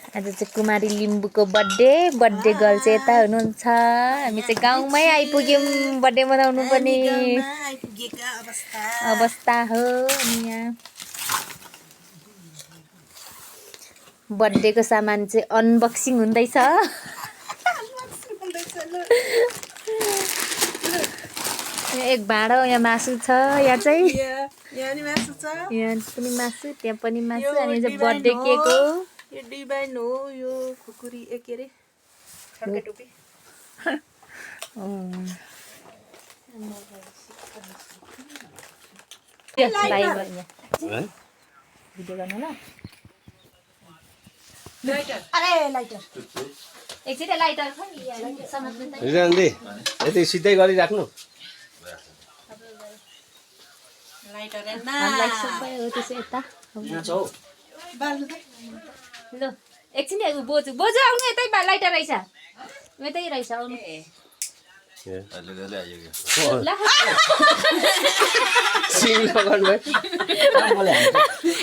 आज चाहिँ कुमारी लिम्बूको birthday girl चाहिँ यता हुनुहुन्छ। हामी चाहिँ गाउँमै आइपुग्यौँ बर्थडे मनाउनु पनि अवस्था हो। अनि यहाँ बर्थडेको सामान चाहिँ अनबक्सिङ हुँदैछ। एक भाँडो यहाँ मासु छ, यहाँ चाहिँ यहाँ पनि मासु, त्यहाँ पनि मासु। अनि चाहिँ बर्थडे केक हो, यो डिभाइन हो, यो खुकुरी के अरे छड्के टोपी। भिडियो गर्नु ल। अरे लाइटर एकचोटि लाइटर छ नि यति सिधै गरिराख्नु। लाइटर हो त्यसो यता ल एकछिन बोजू आउनु यतै लाइटर रहेछ, यतै रहेछ आउनु।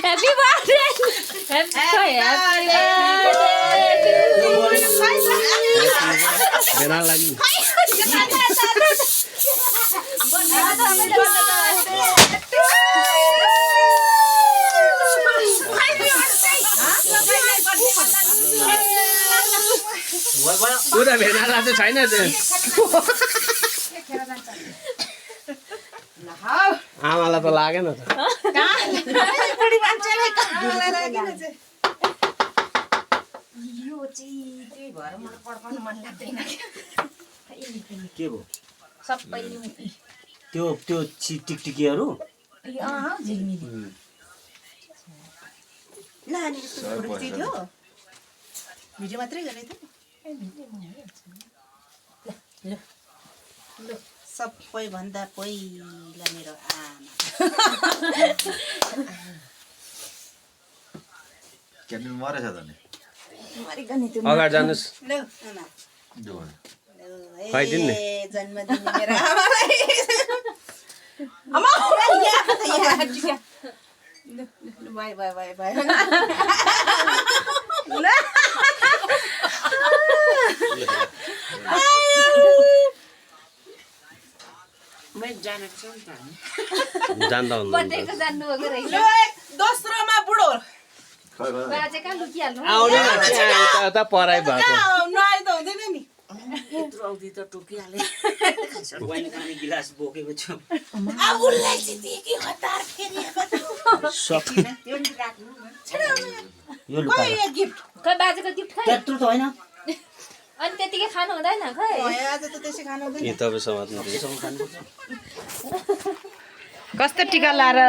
ह्याप्पी बर्थडे पुरा भेनाला चाहिँ छैन। आमालाई त लागेन त। के हो सबै त्यो टिकटिकीहरू भिडियो मात्रै गर्ने थियो। सबैभन्दा पहिला मेरो आमा क्यान्टिन मरेछ त नि अगाडि जानुहोस्। खुवाइदिनु नि। जन्मदिन मेरो आमालाई बाई बाई बाई बाई जान्दा हुनु बर्थडेको जान्नुभएको रहेछ। दोस्रोमा बुढो बाजे कहाँ लुकिहाल्नु आउने यता पराइ भएको नुहाइ त हुँदैन नि। यत्रो औधी त टोकिहाले। वाइन खाने गिलास बोकेको छु। उसलाई चाहिँ दिए कि हतार फेरि यो लुका गिफ्ट खै बाजेको गिफ्ट खै त्यत्रो त होइन। अनि त्यतिकै खानु हुँदैन खै। आज त त्यसै खानु हुँदैन। यी तपाईँ समात्नु। कस्तो टिका लाएर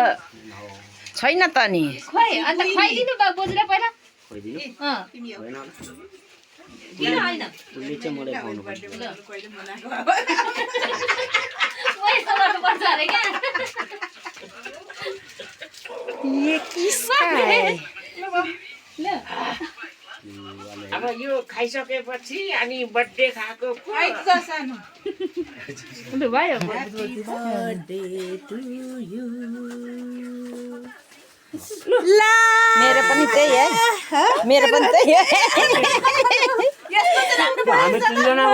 छैन त नि। खोइ अन्त खुवाइदिनु बा बोजूलाई पहिला। खोइदिनु किन होइन उसले चाहिँ मलाई खुवाउनु पर्छ। यस्तो गर्नुपर्छ अरे क्या। अब यो खाइसकेपछि अनि बर्थडे खाएको सानो भयो मेरो पनि त्यही है, मेरो पनि त्यही है। हामी तिनजना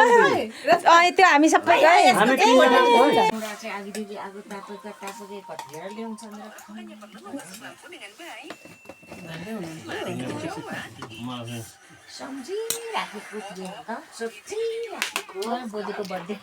त्यो हामी सबै गए। हामी तिनजना चाहिँ आगोदेखि आगो तातो कतिखेर ल्याउँछन् सम्झिराखेको थियो त सोचिराखेको बोजूको बर्थडे